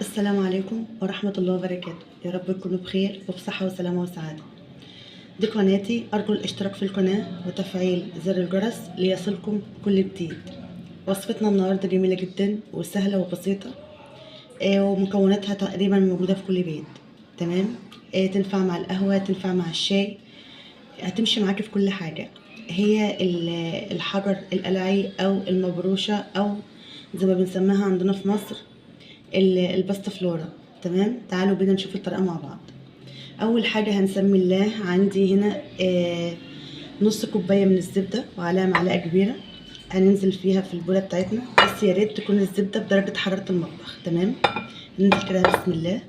السلام عليكم ورحمة الله وبركاته. يا رب تكونوا بخير وبصحة وسلامة وسعادة. دي قناتي، أرجو الاشتراك في القناة وتفعيل زر الجرس ليصلكم كل جديد. وصفتنا النهاردة جميلة جدا وسهلة وبسيطة، ومكوناتها تقريبا موجودة في كل بيت. تمام. تنفع مع القهوة، تنفع مع الشاي، هتمشي معاكي في كل حاجة. هي الحجر القلعي أو المبروشة، أو زي ما بنسميها عندنا في مصر الباستا فلورا. تمام، تعالوا بينا نشوف الطريقة مع بعض. اول حاجة هنسمي الله. عندي هنا نص كوباية من الزبدة وعليها معلقة كبيرة. هننزل فيها في البولة بتاعتنا، بس يا ريت تكون الزبدة بدرجة حرارة المطبخ. تمام، ننزل كده بسم الله.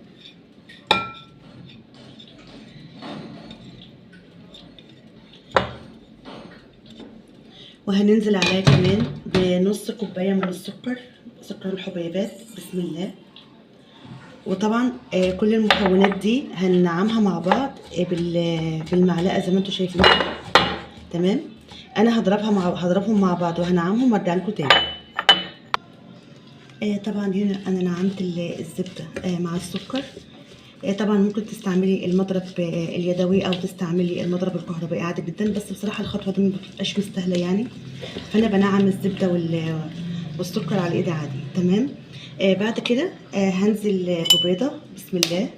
وهننزل عليها كمان بنص كوباية من السكر، سكر الحبيبات. بسم الله. وطبعا كل المكونات دي هننعمها مع بعض بالمعلقه زي ما انتم شايفين. تمام، انا هضربهم مع بعض وهنعمهم وارجع لكم تاني. طبعا هنا انا نعمت الزبده مع السكر. طبعا ممكن تستعملي المضرب اليدوي او تستعملي المضرب الكهربائي عادي جدا، بس بصراحه الخطوه دي ما بتبقاش مستاهله يعني. فانا بنعم الزبده والسكر على ايدي عادي. تمام. بعد كده هنزل ببيضه. بسم الله.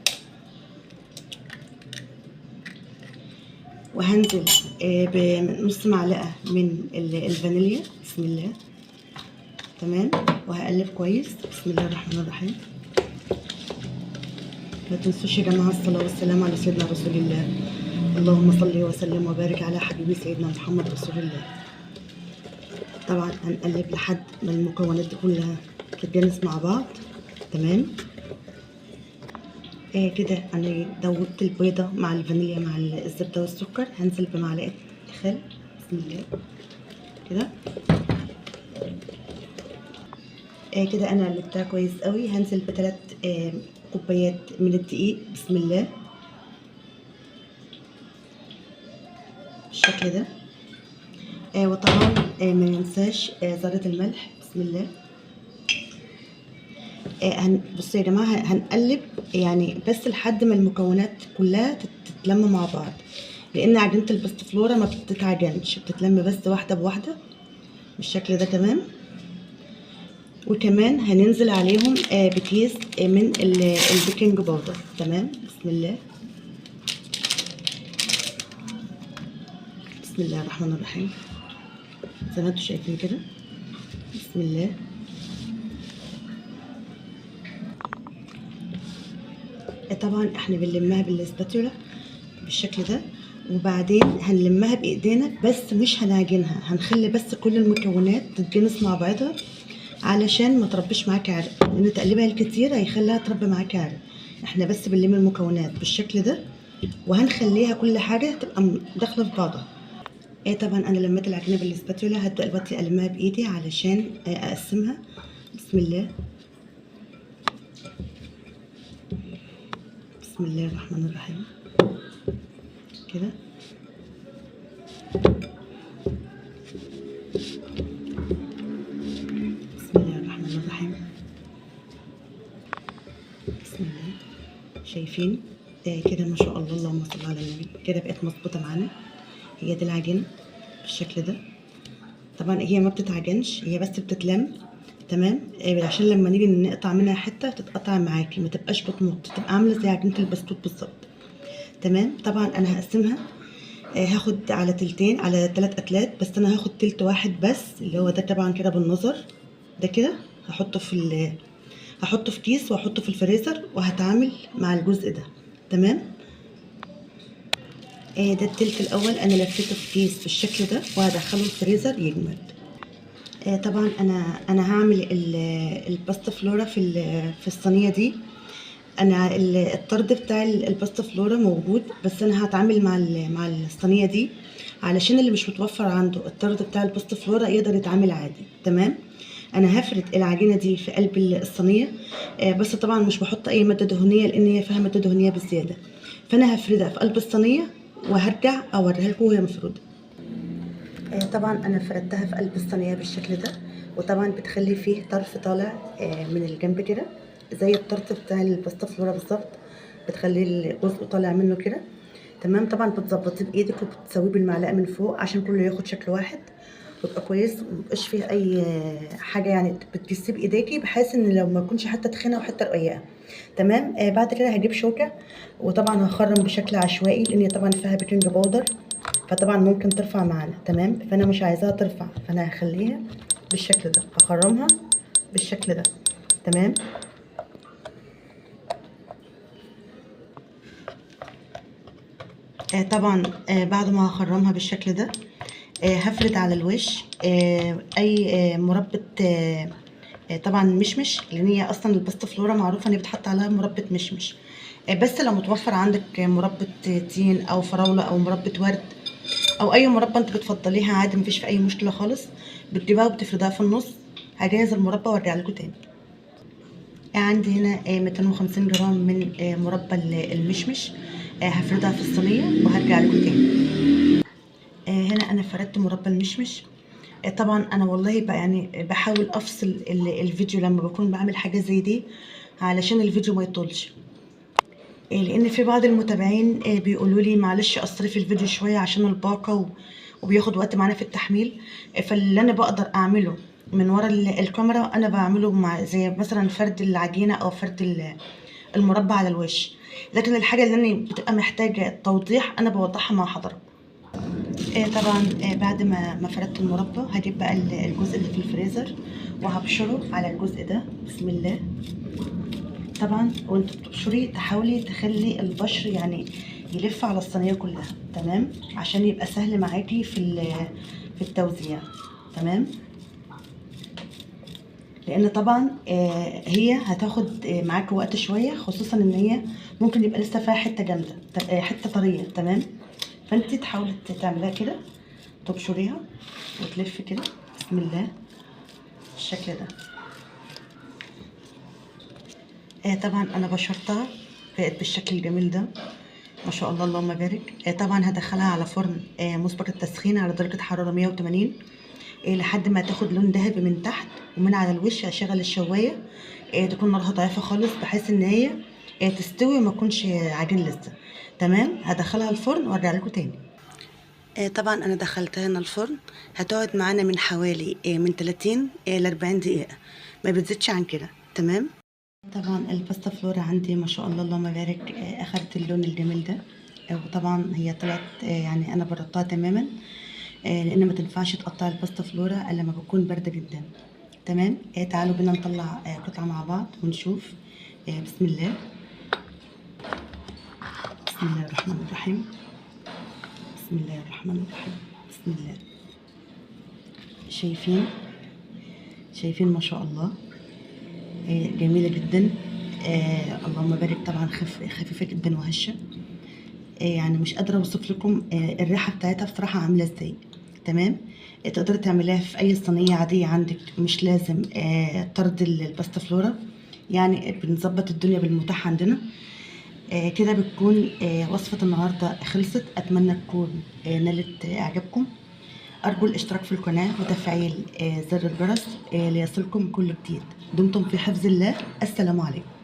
وهنزل بنص معلقه من الفانيليا. بسم الله. تمام، وهقلب كويس. بسم الله الرحمن الرحيم. ما تنسوش يا جماعه الصلاه والسلام على سيدنا رسول الله. اللهم صل وسلم وبارك على حبيبي سيدنا محمد رسول الله. طبعا هنقلب لحد ما المكونات دي كلها تتجانس مع بعض. تمام. كده انا دوبت البيضه مع الفانيليا مع الزبده والسكر. هنزل بمعلقه خل. بسم الله كده. كده انا قلبتها كويس قوي. هنزل بثلاث كوبايات من الدقيق. بسم الله بالشكل ده. وطبعا ما ننساش ذرة الملح. بسم الله. بصوا يا جماعة، هنقلب يعني بس لحد ما المكونات كلها تتلم مع بعض، لان عجينة الباست فلورا ما بتتعجنش، بتتلم بس واحدة بواحدة بالشكل ده. تمام. وكمان هننزل عليهم بكيس من البيكنج باودر. تمام. بسم الله. بسم الله الرحمن الرحيم. زي ما انتم شايفين كده. بسم الله. طبعا احنا بنلمها بالسباتولا بالشكل ده، وبعدين هنلمها بايدينا بس مش هنعجنها، هنخلي بس كل المكونات تتجنس مع بعضها علشان ما تربيش معاكي عرق، لان تقليبها الكتير هيخليها تربي معاكي عرق. احنا بس بنلم المكونات بالشكل ده، وهنخليها كل حاجه تبقى داخله في بعضها. طبعا انا لميت العجينه بالسباتولا، هبدا دلوقتي المها بايدي علشان اقسمها. بسم الله. بسم الله الرحمن الرحيم كده. بسم الله الرحمن الرحيم. بسم الله. شايفين كده ما شاء الله، اللهم صل على النبي. كده بقت مظبوطه معانا. هي دي العجينه بالشكل ده. طبعا هي ما بتتعجنش، هي بس بتتلم. تمام. عشان لما نيجي نقطع منها حته تتقطع معاكي، ما تبقاش بتمط، تبقى عامله زي عجينه البسكوت بالظبط. تمام. طبعا انا هقسمها، هاخد على تلتين، على 3 اتلات، بس انا هاخد تلت واحد بس اللي هو ده. طبعا كده بالنظر ده كده هحطه في كيس واحطه في الفريزر، وهتعامل مع الجزء ده. تمام. ده التلت الاول انا لفيته في كيس بالشكل ده، وهدخله الفريزر يجمد. طبعا انا هعمل الباستا فلورا في الصينيه دي. انا الطرد بتاع الباستا فلورا موجود، بس انا هتعامل مع الصينيه دي علشان اللي مش متوفر عنده الطرد بتاع الباستا فلورا يقدر يتعامل عادي. تمام. انا هفرد العجينه دي في قلب الصينيه، بس طبعا مش بحط اي ماده دهنيه لان هي فيها ماده دهنيه بزياده. فانا هفردها في قلب الصينيه وهرجع اوريها لكم وهي مفروده. طبعا انا فردتها في قلب الصينيه بالشكل ده، وطبعا بتخلي فيه طرف طالع من الجنب كده. زي الطرف بتاع الباستا فلورا بالظبط، بتخليه الجزء طالع منه كده. تمام. طبعا بتظبطيه بايدك وبتسويه بالمعلقه من فوق عشان كله ياخد شكل واحد ويبقى كويس، وميبقاش فيه اي حاجه، يعني بتجسيه بايديكي بحيث ان لو ما يكونش حتى تخينه وحتى رقيقه. تمام. بعد كده هجيب شوكه، وطبعا هخرم بشكل عشوائي لان طبعا فيها بيكنج باودر، فطبعا ممكن ترفع معانا. تمام. فانا مش عايزاها ترفع، فانا هخليها بالشكل ده، هخرمها بالشكل ده. تمام. طبعا بعد ما هخرمها بالشكل ده هفرد على الوش اي مربى طبعا مشمش، لان هي اصلا الباستا فلورا معروفه ان هي بتحط عليها مربى مشمش. بس لو متوفر عندك مربى تين او فراوله او مربى ورد او اي مربى انت بتفضليها عادي، مفيش في اي مشكله خالص. بتجيبها وبتفردها في النص. هجهز المربى وارجع لكم تاني. عندي هنا 250 جرام من مربى المشمش. هفردها في الصينيه وهرجع لكم تاني. هنا انا فردت مربى المشمش. طبعا انا والله بقى يعني بحاول افصل الفيديو لما بكون بعمل حاجه زي دي علشان الفيديو ما يطولش. لان في بعض المتابعين بيقولوا لي معلش قصري في الفيديو شويه عشان الباقه وبياخد وقت معانا في التحميل. فاللي انا بقدر اعمله من ورا الكاميرا انا بعمله مع زي مثلا فرد العجينه او فرد المربى على الوش، لكن الحاجه اللي انا بتبقى محتاجه توضيح انا بوضحها مع حضرتك. طبعا بعد ما فردت المربى هجيب بقى الجزء اللي في الفريزر وهبشره على الجزء ده. بسم الله. طبعا وانت بتبشري تحاولي تخلي البشر يعني يلف على الصينيه كلها. تمام. عشان يبقى سهل معاكي في التوزيع. تمام. لان طبعا هي هتاخد معاكي وقت شويه، خصوصا ان هي ممكن يبقى لسه فيها حته جامده، حته طريه. تمام. فانت تحاولي تعمليها كده، تبشريها وتلفي كده. بسم الله. بالشكل ده. طبعا انا بشرتها بقت بالشكل الجميل ده ما شاء الله اللهم بارك. طبعا هدخلها على فرن مسبق التسخين على درجه حراره 180 لحد ما تاخد لون ذهبي من تحت، ومن على الوش هشغل الشوايه تكون نارها ضعيفه خالص بحيث ان هي تستوي وما تكونش عجين لسه. تمام. هدخلها الفرن وارجع لكم تاني. طبعا انا دخلتها هنا الفرن، هتقعد معانا من حوالي من 30 ل 40 دقيقه، ما بتزيدش عن كده. تمام. طبعا الباستا فلورا عندي ما شاء الله اللهم بارك اخدت اللون الجميل ده. وطبعا هي طلعت يعني انا بردتها تماما، لان ما تنفعش تقطع الباستا فلورا الا لما بتكون بارده جدا. تمام. تعالوا بينا نطلع قطعه مع بعض ونشوف. بسم الله. بسم الله الرحمن الرحيم. بسم الله الرحمن الرحيم. بسم الله. شايفين ما شاء الله جميله جدا. اللهم بارك. طبعا خفيفه جدا وهشه. يعني مش قادره اوصف لكم الريحه بتاعتها بصراحه عامله ازاي. تمام. تقدري تعمليها في اي صينيه عاديه عندك، مش لازم طرد الباستا فلورا، يعني بنظبط الدنيا بالمتاح عندنا. كده بتكون وصفه النهارده خلصت. اتمنى تكون نالت اعجابكم. ارجو الاشتراك في القناه وتفعيل زر الجرس ليصلكم كل جديد. دمتم في حفظ الله. السلام عليكم.